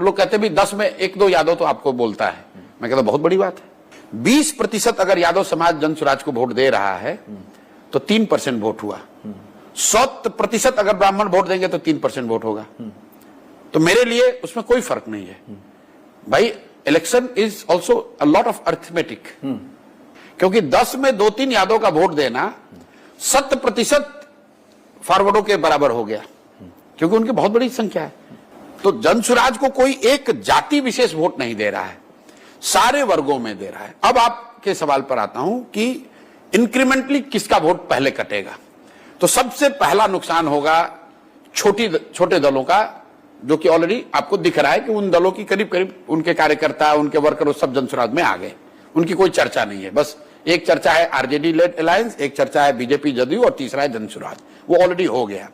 लोग कहते भी 10 में 1-2 यादव तो आपको बोलता है। मैं कहता बहुत बड़ी बात है। 20% अगर यादव समाज जन स्वराज को वोट दे रहा है तो 3% वोट हुआ। 100% अगर ब्राह्मण वोट देंगे तो 3% वोट होगा। तो मेरे लिए उसमें कोई फर्क नहीं है भाई। Election is also a lot of arithmetic, क्योंकि 10 में 2-3 यादव का वोट देना 100% फॉरवर्डों के बराबर हो गया, क्योंकि उनकी बहुत बड़ी संख्या है। तो जन स्वराज को कोई एक जाति विशेष वोट नहीं दे रहा है, सारे वर्गों में दे रहा है। अब आपके सवाल पर आता हूं कि इंक्रीमेंटली किसका वोट पहले कटेगा। तो सबसे पहला नुकसान होगा छोटे दलों का, जो कि ऑलरेडी आपको दिख रहा है कि उन दलों की करीब करीब उनके कार्यकर्ता, उनके वर्कर सब जन स्वराज में आ गए। उनकी कोई चर्चा नहीं है, बस एक चर्चा है आरजेडी लेड अलायंस, एक चर्चा है बीजेपी जदयू, और तीसरा है जन स्वराज। वो ऑलरेडी हो गया।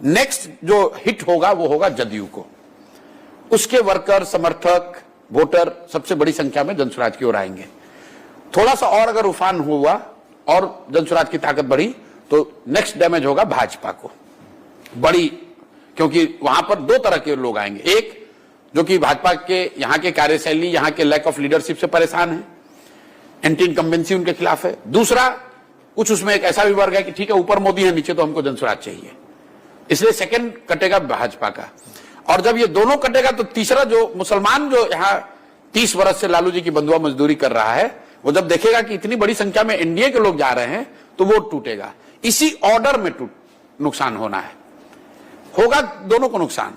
नेक्स्ट जो हिट होगा वो होगा जदयू को। उसके वर्कर, समर्थक, वोटर सबसे बड़ी संख्या में जन स्वराज की ओर आएंगे। थोड़ा सा और अगर उफान हुआ और जन स्वराज की ताकत बढ़ी तो नेक्स्ट डैमेज होगा भाजपा को बड़ी, क्योंकि वहां पर 2 तरह के लोग आएंगे। एक जो कि भाजपा के यहां के कार्यशैली, यहां के लैक ऑफ लीडरशिप से परेशान है, एंटी इनकम्बेंसी उनके खिलाफ है। दूसरा कुछ उसमें एक ऐसा भी वर्ग है कि ठीक है ऊपर मोदी है, नीचे तो हमको जन स्वराज चाहिए, इसलिए सेकंड कटेगा भाजपा का। और जब ये दोनों कटेगा तो तीसरा जो मुसलमान जो यहाँ 30 वर्ष से लालू जी की बंधुआ मजदूरी कर रहा है, वो जब देखेगा कि इतनी बड़ी संख्या में एनडीए के लोग जा रहे हैं तो वोट टूटेगा। इसी ऑर्डर में नुकसान होना है, होगा दोनों को नुकसान।